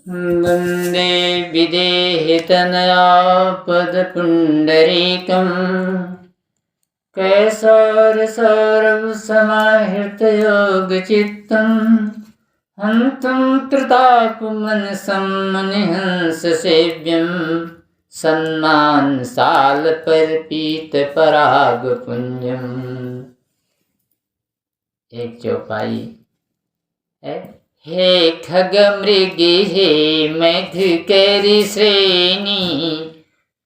वन्दे विदेहितनया पदपुण्डरीकम् कैसरसौरभसमाहृतयोगचित्तम् हन्तं प्रतापमनसं मुनिहंससेव्यं सन्मानसालपर्पीतपरागपुञ्जम्। एक चौपाई है। हे खगमृगी हे मधुकरी श्रेणी,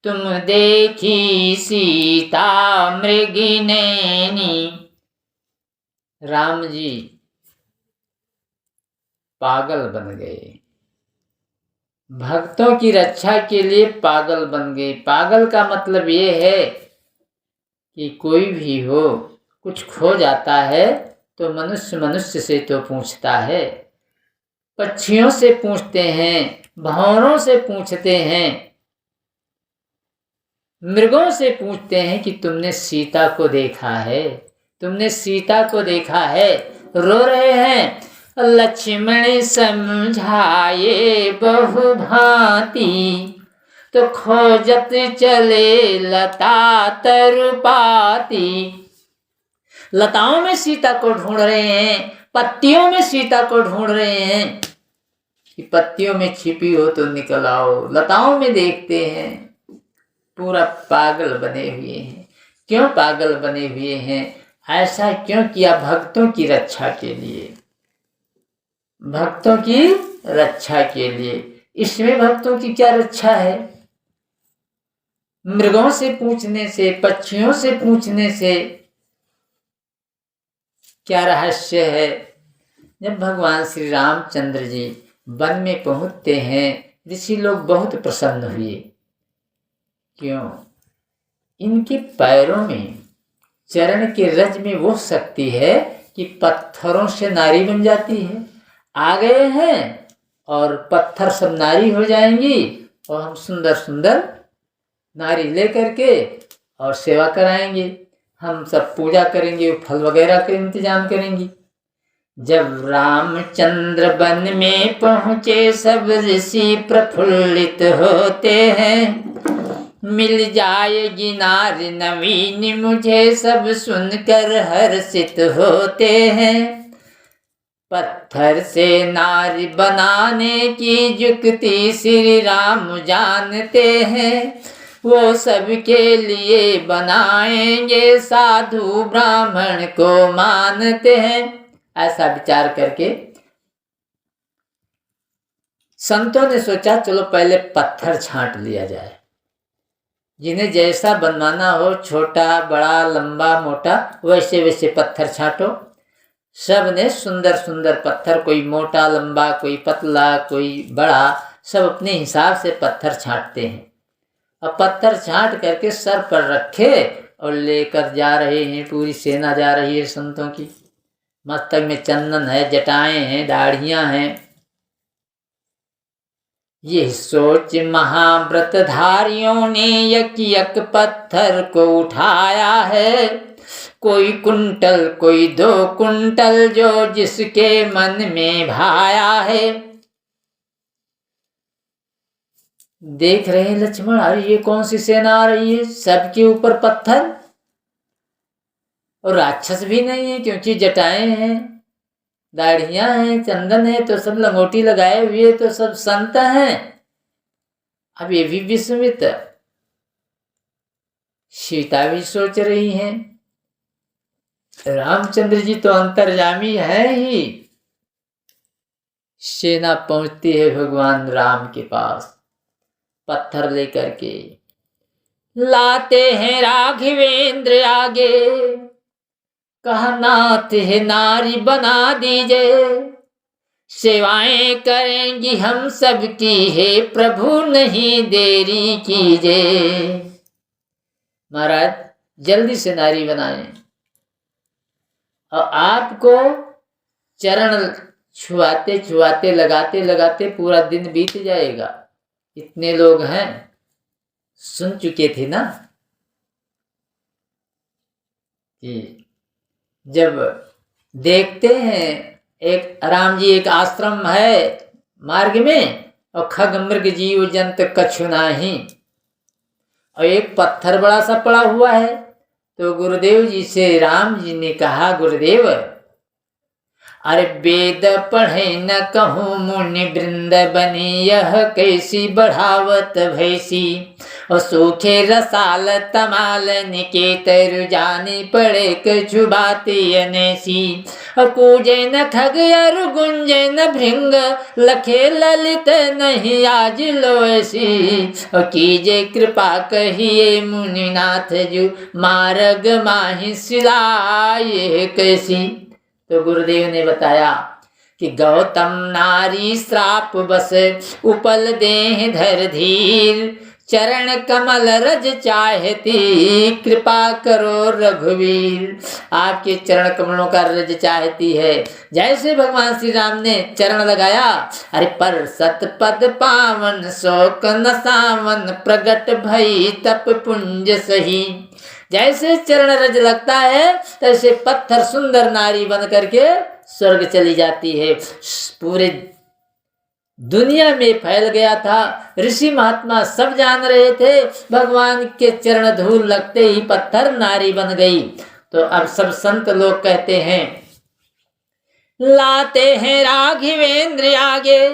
तुम देखी सीता मृगिनैनी। राम जी पागल बन गए, भक्तों की रक्षा के लिए पागल बन गए। पागल का मतलब ये है कि कोई भी हो, कुछ खो जाता है तो मनुष्य मनुष्य से तो पूछता है, पक्षियों से पूछते हैं, भंवरों से पूछते हैं, मृगों से पूछते हैं कि तुमने सीता को देखा है, तुमने सीता को देखा है। रो रहे हैं, लक्ष्मण समझाए बहु भांति, तो खोजत चले लता तरुपाती। लताओं में सीता को ढूंढ रहे हैं, पत्तियों में सीता को ढूंढ रहे हैं कि पत्तियों में छिपी हो तो निकल आओ। लताओं में देखते हैं। पूरा पागल बने हुए हैं। क्यों पागल बने हुए हैं? ऐसा क्यों किया? भक्तों की रक्षा के लिए, भक्तों की रक्षा के लिए। इसमें भक्तों की क्या रक्षा है? मृगों से पूछने से, पक्षियों से पूछने से क्या रहस्य है? जब भगवान श्री रामचंद्र जी वन में पहुंचते हैं, ऋषि लोग बहुत प्रसन्न हुए। क्यों? इनके पैरों में, चरण के रज में वो शक्ति है कि पत्थरों से नारी बन जाती है। आ गए हैं और पत्थर सब नारी हो जाएंगी और हम सुंदर सुंदर नारी ले करके और सेवा कराएंगे। हम सब पूजा करेंगे, फल वगैरह का इंतजाम करेंगे। जब रामचंद्र वन में पहुँचे, सब ऋषि प्रफुल्लित होते हैं। मिल जाएगी नारी नवीन मुझे, सब सुनकर हर्षित होते हैं। पत्थर से नारी बनाने की जुक्ति श्री राम जानते हैं। वो सबके लिए बनाएंगे, साधु ब्राह्मण को मानते हैं। ऐसा विचार करके संतों ने सोचा, चलो पहले पत्थर छांट लिया जाए। जिन्हें जैसा बनवाना हो, छोटा बड़ा लंबा मोटा, वैसे वैसे पत्थर छांटो। सब ने सुंदर सुंदर पत्थर, कोई मोटा लंबा, कोई पतला, कोई बड़ा, सब अपने हिसाब से पत्थर छांटते हैं। अब पत्थर छांट करके सर पर रखे और लेकर जा रहे हैं। पूरी सेना जा रही है संतों की। मस्तक में चंदन है, जटाएं हैं, दाढ़ियां हैं। ये सोच महाव्रतधारियों ने यक यक पत्थर को उठाया है। कोई कुंटल, कोई 2 कुंटल, जो जिसके मन में भाया है। देख रहे हैं लक्ष्मण, अरे ये कौन सी सेना आ रही है? सबके ऊपर पत्थर, और राक्षस भी नहीं है क्योंकि जटाएं हैं, दाढ़ियां हैं, चंदन है, तो सब लंगोटी लगाए हुए, तो सब संत हैं। अब ये भी विस्मित। सीता भी सोच रही हैं, रामचंद्र जी तो अंतर्यामी है ही। सेना पहुंचती है भगवान राम के पास, पत्थर लेकर के लाते हैं राघवेंद्र आगे। कहा, नाथ है नारी बना दीजिए, सेवाएं करेंगी हम सबकी, है प्रभु नहीं देरी कीजिए। महाराज जल्दी से नारी बनाएं, और आपको चरण छुआते छुआते, लगाते लगाते पूरा दिन बीत जाएगा। इतने लोग हैं, सुन चुके थे ना कि जब देखते हैं, एक राम जी एक आश्रम है मार्ग में, और खग मृग जीव जंत कछु नाही, और एक पत्थर बड़ा सा पड़ा हुआ है। तो गुरुदेव जी से राम जी ने कहा, गुरुदेव अरे वेद पढ़े न कहूँ मुनि वृंद बनी, यह कैसी बढ़ावत भैसी, और सूखे रसाल तमाल निकेत रुजानी पड़े कछु बाती अनेसी, और कूजे न खग अर गुंजे न भृंग, लखे ललित नहीं आज लोसी, और कीजे कृपा कहिए मुनिनाथ जू, मार्ग माहि सिलाए कैसी। तो गुरुदेव ने बताया कि गौतम नारी श्राप बस, उपल देह धर धीर, चरण कमल रज चाहती, कृपा करो रघुवीर। आपके चरण कमलों का रज चाहती है। जैसे भगवान श्री राम ने चरण लगाया, अरे पर सतपद पावन शोक न सावन, प्रगट भई तप पुंज सही। जैसे चरण रज लगता है तैसे पत्थर सुंदर नारी बन करके स्वर्ग चली जाती है। पूरे दुनिया में फैल गया था, ऋषि महात्मा सब जान रहे थे, भगवान के चरण धूल लगते ही पत्थर नारी बन गई। तो अब सब संत लोग कहते हैं, लाते हैं राघवेंद्र आगे,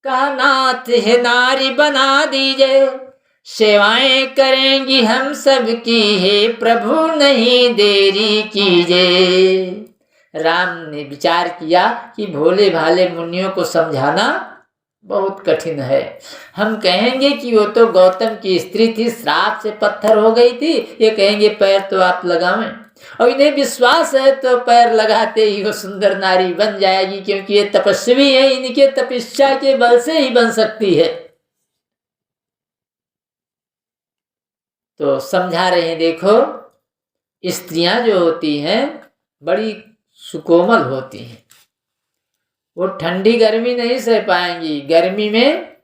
कहा नाथ है नारी बना दीजिए, सेवाएं करेंगी हम सबकी, हे प्रभु नहीं देरी कीजिए। राम ने विचार किया कि भोले भाले मुनियों को समझाना बहुत कठिन है। हम कहेंगे कि वो तो गौतम की स्त्री थी, श्राप से पत्थर हो गई थी, ये कहेंगे पैर तो आप लगावें, और इन्हें विश्वास है तो पैर लगाते ही वो सुंदर नारी बन जाएगी, क्योंकि ये तपस्वी है, इनके तपस्या के बल से ही बन सकती है। तो समझा रहे हैं, देखो स्त्रियां जो होती हैं बड़ी सुकोमल होती हैं, वो ठंडी गर्मी नहीं सह पाएंगी, गर्मी में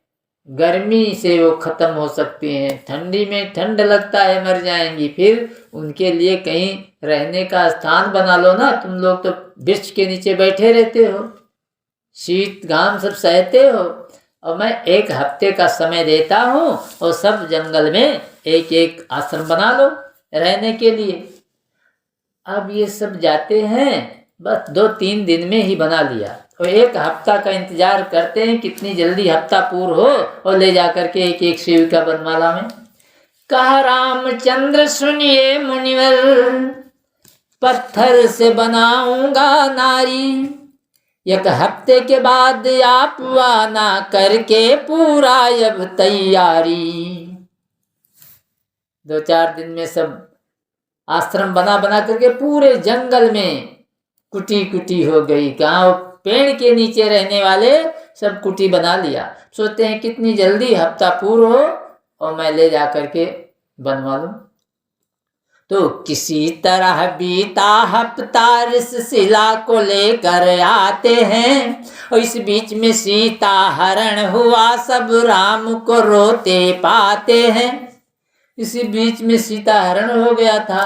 गर्मी से वो खत्म हो सकती हैं, ठंडी में ठंड लगता है मर जाएंगी। फिर उनके लिए कहीं रहने का स्थान बना लो ना, तुम लोग तो वृक्ष के नीचे बैठे रहते हो, शीत घाम सब सहते हो, और मैं 1 हफ्ते का समय देता हूँ और सब जंगल में एक एक आश्रम बना लो रहने के लिए। अब ये सब जाते हैं, बस 2-3 दिन में ही बना लिया, और 1 हफ्ता का इंतजार करते हैं कितनी जल्दी हफ्ता पूर्ण हो, और ले जा करके एक एक सेविका बनमाला में। कहा रामचंद्र सुनिए मुनिवर, पत्थर से बनाऊंगा नारी, 1 हफ्ते के बाद आप आना करके पूरा अब तैयारी। 2-4 दिन में सब आश्रम बना बना करके पूरे जंगल में कुटी कुटी हो गई। गांव पेड़ के नीचे रहने वाले सब कुटी बना लिया, सोचते हैं कितनी जल्दी हफ्ता पूर्ण हो और मैं ले जा करके बनवा लूं। तो किसी तरह बीता हफ्ता ऋषिशिला को लेकर आते हैं, और इस बीच में सीता हरण हुआ, सब राम को रोते पाते हैं। इसी बीच में सीता हरण हो गया था।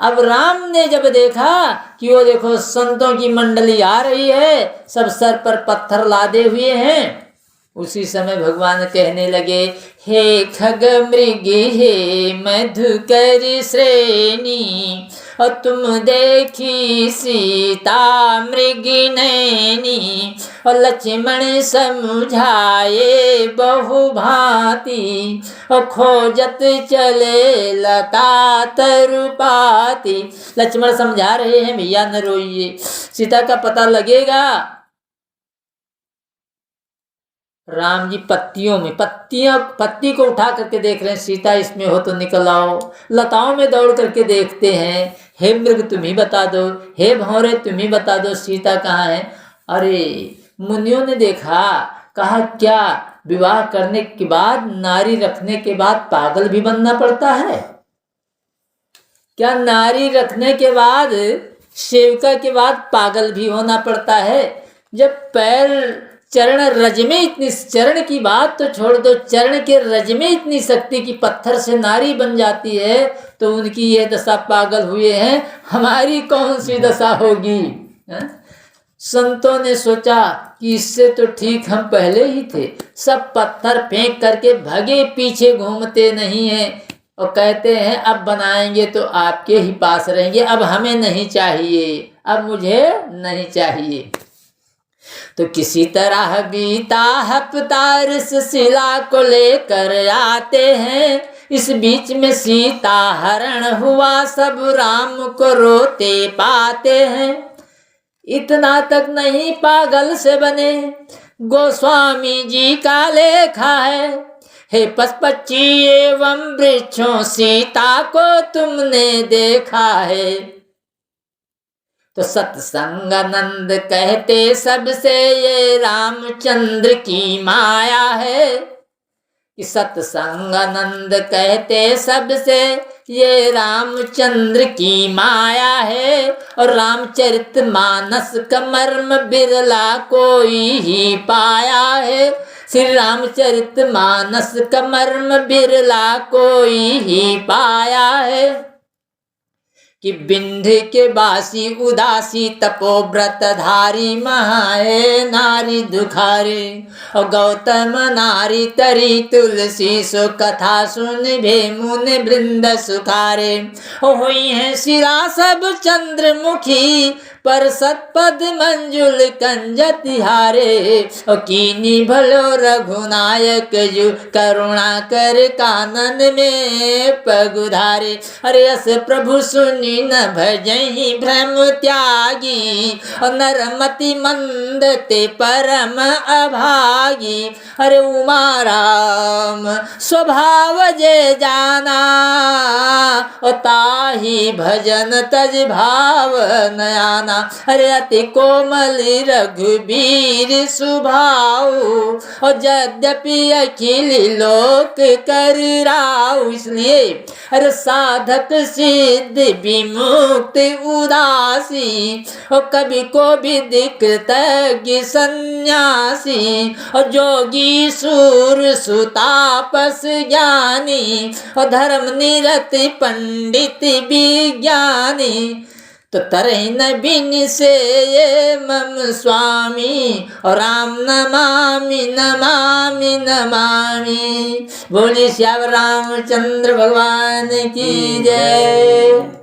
अब राम ने जब देखा कि वो देखो संतों की मंडली आ रही है, सब सर पर पत्थर लादे हुए हैं, उसी समय भगवान कहने लगे, हे खग मृगी हे मधुकर श्रेणी, और तुम देखी सीता मृगी नैनी, और लक्ष्मण समझाए बहु भांति, और खोजत चले लता तरुपाती। लक्ष्मण समझा रहे हैं, भैया न रोइए, सीता का पता लगेगा। राम जी पत्तियों में पत्ती को उठा करके देख रहे हैं, सीता इसमें हो तो निकल आओ। लताओं में दौड़ करके देखते हैं, हे मृग तुम ही बता दो, हे भौरे तुम ही बता दो सीता कहाँ है। अरे मुनियों ने देखा, कहा क्या विवाह करने के बाद, नारी रखने के बाद पागल भी बनना पड़ता है क्या? नारी रखने के बाद, सेविका के बाद पागल भी होना पड़ता है? जब पैर चरण रज में इतनी, चरण की बात तो छोड़ दो, चरण के रज में इतनी शक्ति की पत्थर से नारी बन जाती है, तो उनकी यह दशा पागल हुए हैं, हमारी कौन सी दशा होगी? संतों ने सोचा कि इससे तो ठीक हम पहले ही थे, सब पत्थर फेंक करके भगे, पीछे घूमते नहीं हैं और कहते हैं अब बनाएंगे तो आपके ही पास रहेंगे, अब हमें नहीं चाहिए, अब मुझे नहीं चाहिए। तो किसी तरह बीता हफ्ता इस शिला को लेकर आते हैं। इस बीच में सीता हरण हुआ, सब राम को रोते पाते हैं। इतना तक नहीं पागल से बने, गोस्वामी जी का लेखा है। हे पशुपक्षी एवं वृक्षों, सीता को तुमने देखा है। तो सत्संगानंद कहते सबसे ये रामचंद्र की माया है। कि सत्संगानंद कहते सबसे ये रामचंद्र की माया है। और रामचरितमानस का मर्म बिरला कोई ही पाया है। श्री रामचरितमानस का मर्म बिरला कोई ही पाया है। कि बिंध्य के बासी उदासी तपोव्रत धारी महाए नारी दुखारी। और गौतम नारी तरी तुलसी सो कथा सुन भे मुनि वृंद सुखारे। हुई है सिरा सब चंद्रमुखी, पर सतपद मंजुल कंज तिहारे। और कीनी भलो रघुनायक जु, करुणा कर कानन में पगुधारे। अरे अस प्रभु सुनी न भजहि भ्रम त्यागी, और नरमति मंद ते परम अभागी। अरे उमा राम स्वभाव जे जाना, और ताही भजन तज भाव नयाना। अरे अति कोमल रघुबीर सुभाऊ, और यद्यपि अखिल लोक कर राऊ। इसलिए अरे साधक सिद्ध विमुक्त उदासी, और कभी को भी दिखत सन्यासी। और जोगी सूर सुतापस ज्ञानी, और धर्म निरत पंडित विज्ञानी। तो तरहि न बिन से ये मम स्वामी, और राम नमामि नमामि नमामि। बोलिए श्याम रामचंद्र भगवान की जय।